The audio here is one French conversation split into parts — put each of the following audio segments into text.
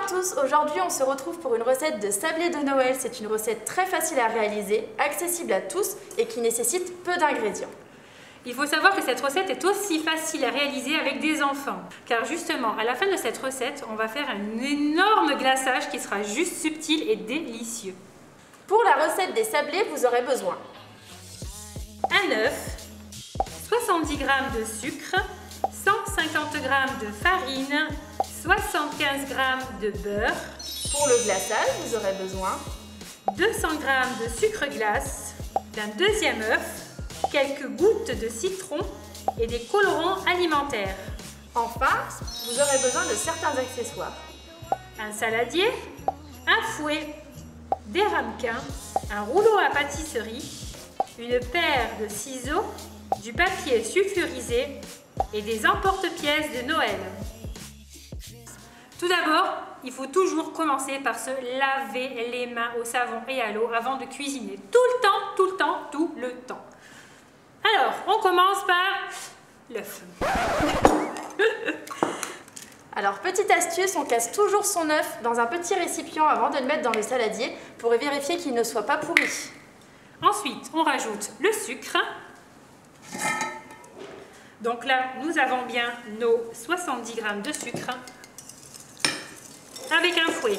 à tous, aujourd'hui on se retrouve pour une recette de sablé de Noël. C'est une recette très facile à réaliser, accessible à tous et qui nécessite peu d'ingrédients. Il faut savoir que cette recette est aussi facile à réaliser avec des enfants. Car justement, à la fin de cette recette, on va faire un énorme glaçage qui sera juste subtil et délicieux. Pour la recette des sablés, vous aurez besoin un œuf, 70 g de sucre, 150 g de farine, 75 g de beurre. Pour le glaçage, vous aurez besoin 200 g de sucre glace, d'un deuxième œuf, quelques gouttes de citron et des colorants alimentaires. Enfin, vous aurez besoin de certains accessoires. Un saladier, un fouet, des ramequins, un rouleau à pâtisserie, une paire de ciseaux, du papier sulfurisé et des emporte-pièces de Noël. Tout d'abord, il faut toujours commencer par se laver les mains au savon et à l'eau avant de cuisiner. Tout le temps. Alors, on commence par l'œuf. Alors, petite astuce, on casse toujours son œuf dans un petit récipient avant de le mettre dans le saladier pour vérifier qu'il ne soit pas pourri. Ensuite, on rajoute le sucre. Donc là, nous avons bien nos 70 g de sucre. Avec un fouet,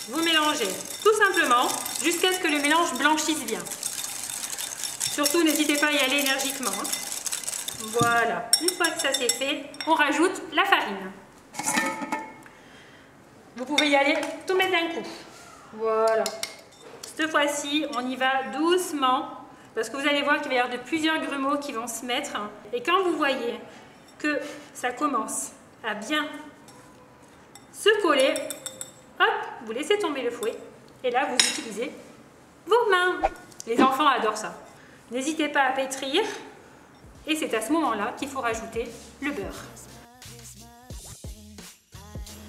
vous mélangez tout simplement jusqu'à ce que le mélange blanchisse bien. Surtout, n'hésitez pas à y aller énergiquement. Voilà, une fois que ça c'est fait, on rajoute la farine. Vous pouvez y aller tout mettre d'un coup. Voilà. Cette fois-ci, on y va doucement parce que vous allez voir qu'il va y avoir de plusieurs grumeaux qui vont se mettre. Et quand vous voyez que ça commence à bien se coller, hop, vous laissez tomber le fouet et là vous utilisez vos mains. Les enfants adorent ça. N'hésitez pas à pétrir et c'est à ce moment-là qu'il faut rajouter le beurre.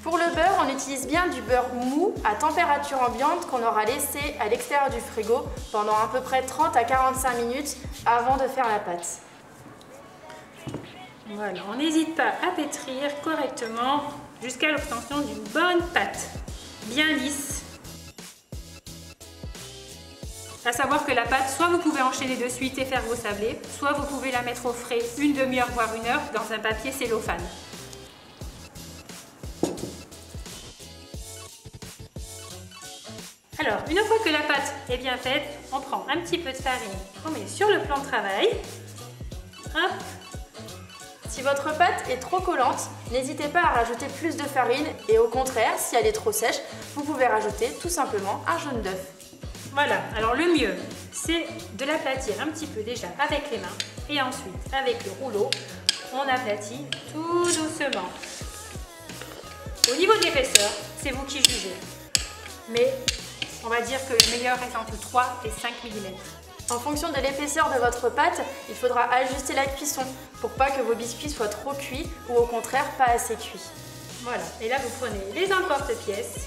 Pour le beurre, on utilise bien du beurre mou à température ambiante qu'on aura laissé à l'extérieur du frigo pendant à peu près 30 à 45 minutes avant de faire la pâte. Voilà, on n'hésite pas à pétrir correctement jusqu'à l'obtention d'une bonne pâte, bien lisse. À savoir que la pâte, soit vous pouvez enchaîner de suite et faire vos sablés, soit vous pouvez la mettre au frais une demi-heure voire une heure dans un papier cellophane. Alors, une fois que la pâte est bien faite, on prend un petit peu de farine, on met sur le plan de travail. Hop. Si votre pâte est trop collante, n'hésitez pas à rajouter plus de farine et au contraire, si elle est trop sèche, vous pouvez rajouter tout simplement un jaune d'œuf. Voilà, alors le mieux, c'est de l'aplatir un petit peu déjà avec les mains et ensuite avec le rouleau, on aplatit tout doucement. Au niveau de l'épaisseur, c'est vous qui jugez, mais on va dire que le meilleur est entre 3 et 5 mm. En fonction de l'épaisseur de votre pâte, il faudra ajuster la cuisson pour pas que vos biscuits soient trop cuits ou au contraire pas assez cuits. Voilà, et là vous prenez les emporte-pièces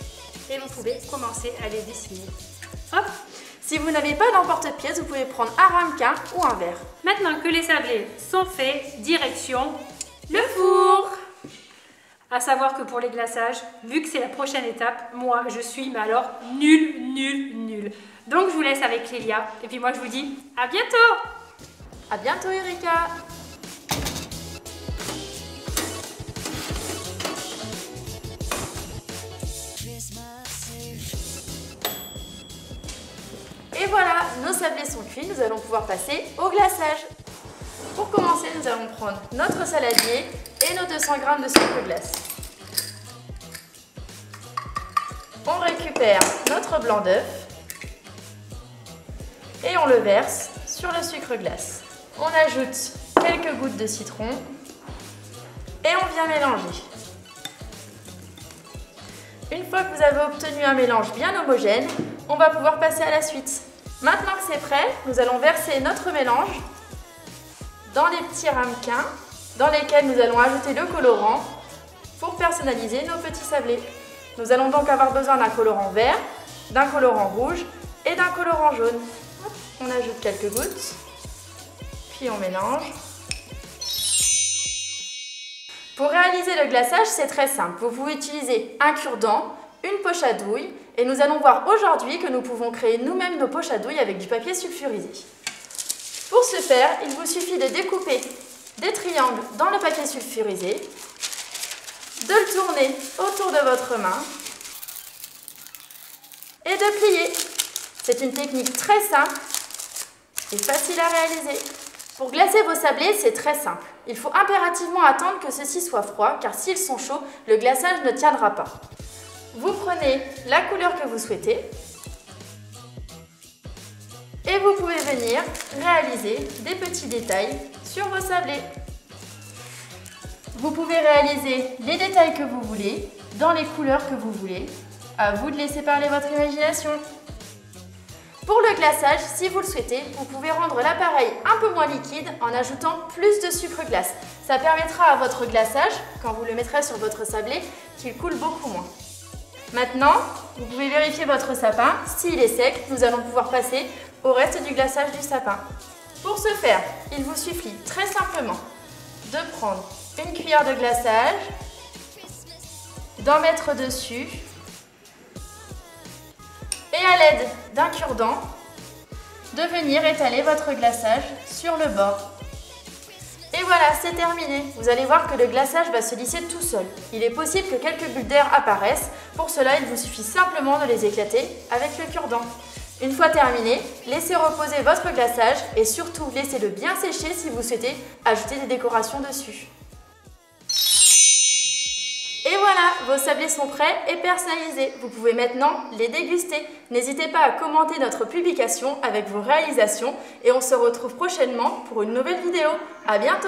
et vous pouvez commencer à les dessiner. Hop. Si vous n'avez pas d'emporte-pièces, vous pouvez prendre un ramequin ou un verre. Maintenant que les sablés sont faits, direction le four. À savoir que pour les glaçages, vu que c'est la prochaine étape, moi je suis mais alors nulle. Donc je vous laisse avec Clélia et puis moi je vous dis à bientôt. À bientôt Erika. Et voilà, nos sablés sont cuits, nous allons pouvoir passer au glaçage. Pour commencer, nous allons prendre notre saladier et nos 200 g de sucre glace. On récupère notre blanc d'œuf et on le verse sur le sucre glace. On ajoute quelques gouttes de citron et on vient mélanger. Une fois que vous avez obtenu un mélange bien homogène, on va pouvoir passer à la suite. Maintenant que c'est prêt, nous allons verser notre mélange dans les petits ramequins dans lesquels nous allons ajouter le colorant pour personnaliser nos petits sablés. Nous allons donc avoir besoin d'un colorant vert, d'un colorant rouge et d'un colorant jaune. On ajoute quelques gouttes, puis on mélange. Pour réaliser le glaçage, c'est très simple. Vous pouvez utiliser un cure-dent une poche à douille et nous allons voir aujourd'hui que nous pouvons créer nous-mêmes nos poches à douille avec du papier sulfurisé. Pour ce faire, il vous suffit de découper des triangles dans le papier sulfurisé, de le tourner autour de votre main et de plier. C'est une technique très simple et facile à réaliser. Pour glacer vos sablés, c'est très simple. Il faut impérativement attendre que ceux-ci soient froids, car s'ils sont chauds, le glaçage ne tiendra pas. Vous prenez la couleur que vous souhaitez et vous pouvez venir réaliser des petits détails sur vos sablés. Vous pouvez réaliser les détails que vous voulez, dans les couleurs que vous voulez. À vous de laisser parler votre imagination. Pour le glaçage, si vous le souhaitez, vous pouvez rendre l'appareil un peu moins liquide en ajoutant plus de sucre glace. Ça permettra à votre glaçage, quand vous le mettrez sur votre sablé, qu'il coule beaucoup moins. Maintenant, vous pouvez vérifier votre sapin. S'il est sec, nous allons pouvoir passer au reste du glaçage du sapin. Pour ce faire, il vous suffit très simplement de prendre une cuillère de glaçage, d'en mettre dessus, et à l'aide d'un cure-dent, de venir étaler votre glaçage sur le bord. Et voilà, c'est terminé. Vous allez voir que le glaçage va se lisser tout seul. Il est possible que quelques bulles d'air apparaissent. Pour cela, il vous suffit simplement de les éclater avec le cure-dent. Une fois terminé, laissez reposer votre glaçage et surtout laissez-le bien sécher si vous souhaitez ajouter des décorations dessus. Et voilà, vos sablés sont prêts et personnalisés. Vous pouvez maintenant les déguster. N'hésitez pas à commenter notre publication avec vos réalisations et on se retrouve prochainement pour une nouvelle vidéo. À bientôt!